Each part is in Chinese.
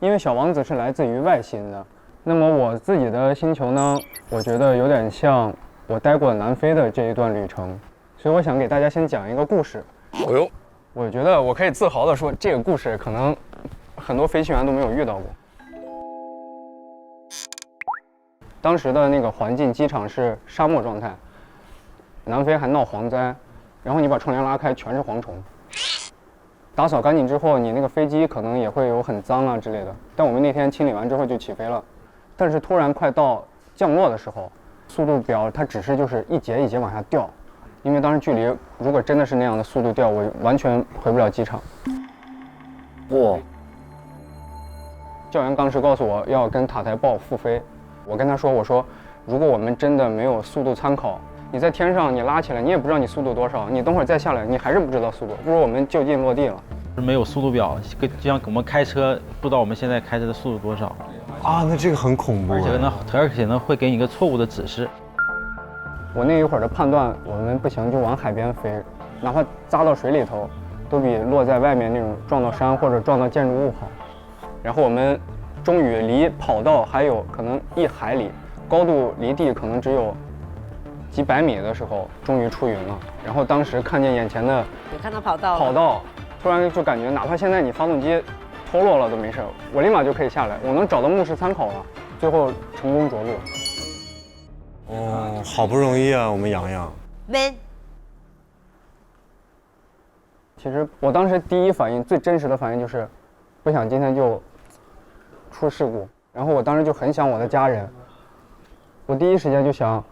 因为小王子是来自于外星的。那么我自己的星球呢，我觉得有点像我待过南非的这一段旅程，所以我想给大家先讲一个故事。哦呦，我觉得我可以自豪地说，这个故事可能很多飞行员都没有遇到过。当时的那个环境，机场是沙漠状态，南非还闹蝗灾，然后你把窗帘拉开，全是蝗虫。打扫干净之后，你那个飞机可能也会有很脏啊之类的。但我们那天清理完之后就起飞了，但是突然快到降落的时候，速度表它只是就是一节一节往下掉，因为当时距离如果真的是那样的速度掉，我完全回不了机场。哇！教员当时告诉我要跟塔台报复飞，我跟他说，我说如果我们真的没有速度参考，你在天上你拉起来，你也不知道你速度多少，你等会儿再下来，你还是不知道速度，不如我们就近落地了。没有速度表，就像我们开车不知道我们现在开车的速度多少啊，那这个很恐怖，而且呢会给你一个错误的指示。我那一会儿的判断，我们不行就往海边飞，哪怕扎到水里头，都比落在外面那种撞到山或者撞到建筑物好。然后我们终于离跑道还有可能1海里，高度离地可能只有几百米的时候，终于出云了。然后当时看见眼前的有看到跑道，突然就感觉哪怕现在你发动机脱落了都没事，我立马就可以下来，我能找到目视参考了。最后成功着陆。哦，好不容易啊，我们洋洋。man。其实我当时第一反应，最真实的反应就是，不想今天就出事故。然后我当时就很想我的家人，我第一时间就想，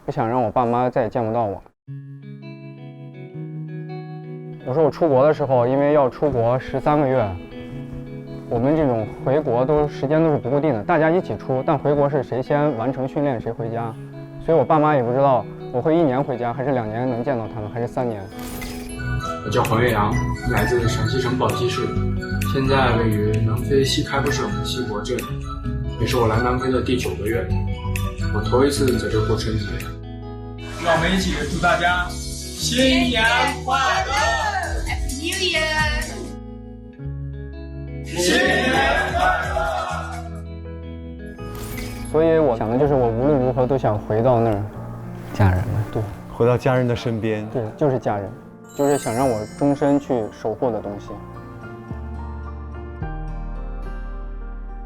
不想让我爸妈再也见不到我。我说我出国的时候，因为要出国13个月，我们这种回国时间都是不固定的，大家一起出，但回国是谁先完成训练谁回家，所以我爸妈也不知道我会1年回家，还是2年能见到他们，还是3年。我叫黄岳阳，来自陕西省宝鸡市，现在位于南非西开普省西博镇，也是我来南非的第9个月。我头一次在这过春节。让我们一起祝大家新年快乐 Happy New Year！ 新年快乐！所以我想的就是，我无论如何都想回到那儿，家人们，对，回到家人的身边，对，就是家人，就是想让我终身去守护的东西。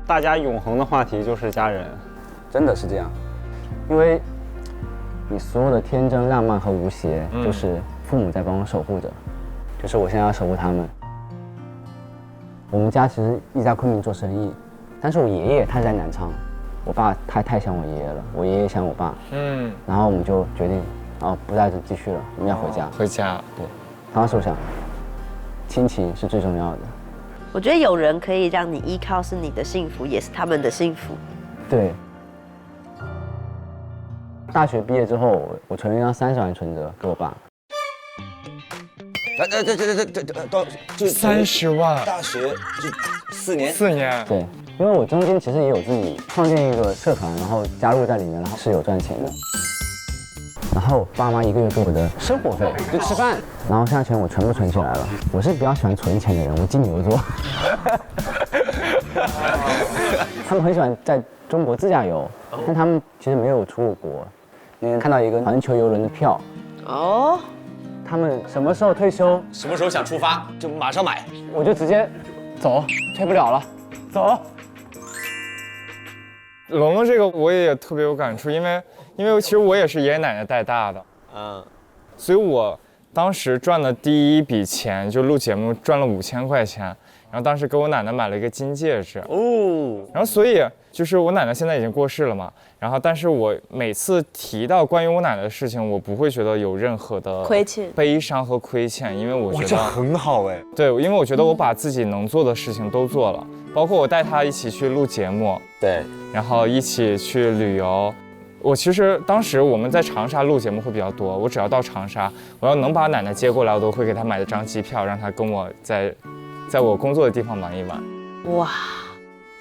大家永恒的话题就是家人，真的是这样，因为你所有的天真浪漫和无邪，就是父母在帮我守护着，就是我现在要守护他们。我们家其实一直在昆明做生意，但是我爷爷他在南昌，我爸他太想我爷爷了，我爷爷想我爸，然后我们就决定，不在这继续了，我们要回家。回家，对。当时我想，亲情是最重要的。我觉得有人可以让你依靠，是你的幸福，也是他们的幸福。对。大学毕业之后，我存了一张30万存折给我爸。就30万，大学就4年。4年。对，因为我中间其实也有自己创建一个社团，然后加入在里面，然后是有赚钱的。然后爸妈1个月给我的生活费就吃饭，然后剩下钱我全部存起来了。我是比较喜欢存钱的人，我金牛座。他们很喜欢在中国自驾游，但他们其实没有出过国。那天看到一个环球游轮的票，他们什么时候退休，什么时候想出发就马上买，我就直接走，退不了了，走。龙龙这个我也特别有感触，因为其实我也是爷爷奶奶带大的，所以我当时赚的第一笔钱就录节目赚了5000块钱，然后当时给我奶奶买了一个金戒指，然后所以就是我奶奶现在已经过世了嘛，然后但是我每次提到关于我奶奶的事情，我不会觉得有任何的亏欠、悲伤和亏欠，因为我觉得这很好哎。对，因为我觉得我把自己能做的事情都做了，包括我带她一起去录节目，对，然后一起去旅游。我其实当时我们在长沙录节目会比较多，我只要到长沙，我要能把奶奶接过来，我都会给她买一张机票，让她跟我在我工作的地方玩一玩。哇，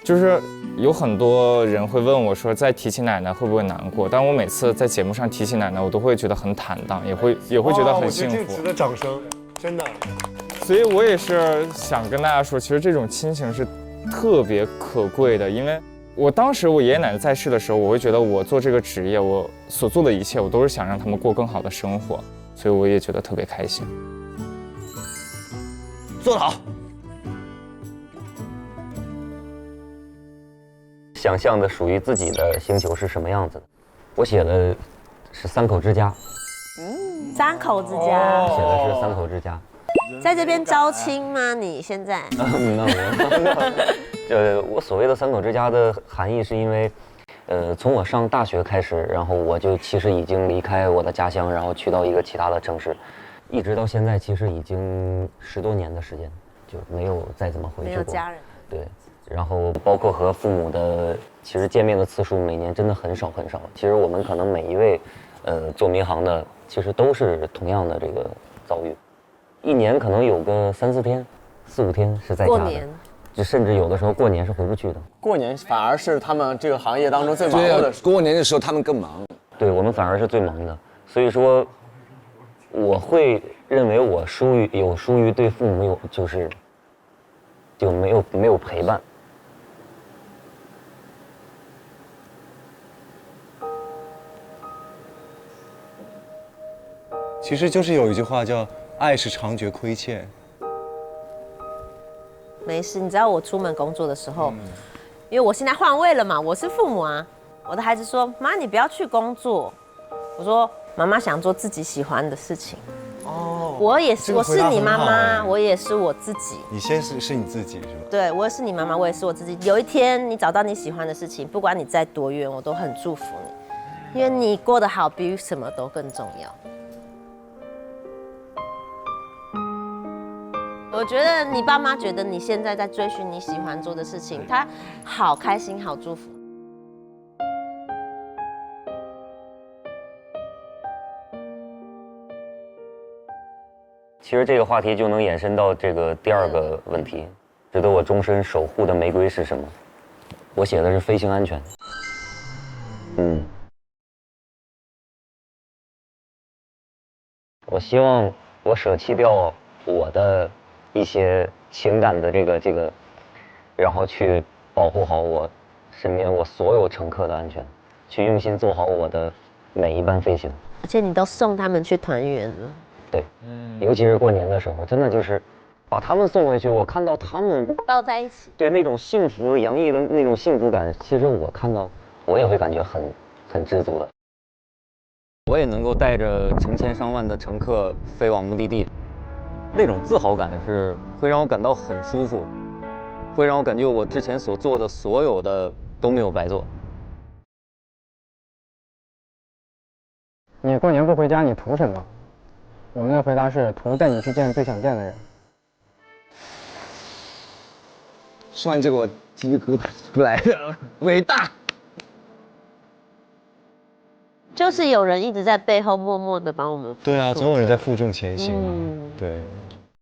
就是有很多人会问我说，再提起奶奶会不会难过？但我每次在节目上提起奶奶，我都会觉得很坦荡，也会觉得很幸福。我觉得这值得掌声，真的。所以我也是想跟大家说，其实这种亲情是特别可贵的，因为我当时我爷爷奶奶在世的时候，我会觉得我做这个职业，我所做的一切，我都是想让他们过更好的生活，所以我也觉得特别开心。做得好。想象的属于自己的星球是什么样子的？我写的是3口之家，三口之家，写的是3口之家。在这边招亲吗？你现在？我所谓的3口之家的含义是因为，从我上大学开始，然后我就其实已经离开我的家乡，然后去到一个其他的城市，一直到现在，其实已经10多年的时间，就没有再怎么回去过。没有家人。对，然后包括和父母的，其实见面的次数每年真的很少很少。其实我们可能每一位，做民航的，其实都是同样的这个遭遇，一年可能有个3、4天、4、5天是在家的。过年。就甚至有的时候过年是回不去的。过年反而是他们这个行业当中最忙的。过年的时候他们更忙。对，我们反而是最忙的。所以说，我会认为我有疏于对父母就没有陪伴。其实就是有一句话叫“爱是长觉亏欠”。没事，你知道我出门工作的时候，因为我现在换位了嘛，我是父母啊。我的孩子说：“妈，你不要去工作。”我说：“妈妈想做自己喜欢的事情。”哦，我也是，我是你妈妈，我也是我自己。你先是你自己是吧？对，我也是你妈妈，我也是我自己。有一天你找到你喜欢的事情，不管你在多远，我都很祝福你，因为你过得好比什么都更重要。我觉得你爸妈觉得你现在在追寻你喜欢做的事情，他好开心，好祝福。其实这个话题就能延伸到这个第2个问题，值得我终身守护的玫瑰是什么？我写的是飞行安全。我希望我舍弃掉我的一些情感的这个，然后去保护好我身边我所有乘客的安全，去用心做好我的每一班飞行。而且你都送他们去团圆了。对，尤其是过年的时候，真的就是把他们送回去，我看到他们抱在一起，对那种幸福洋溢的那种幸福感，其实我看到我也会感觉很知足的。我也能够带着成千上万的乘客飞往目的地，那种自豪感是会让我感到很舒服，会让我感觉我之前所做的所有的都没有白做。你过年不回家，你图什么？我们的回答是图带你去见最想见的人。说完这个我鸡皮疙瘩出来了，伟大。就是有人一直在背后默默的帮我们。对啊，总有人在负重前行。对。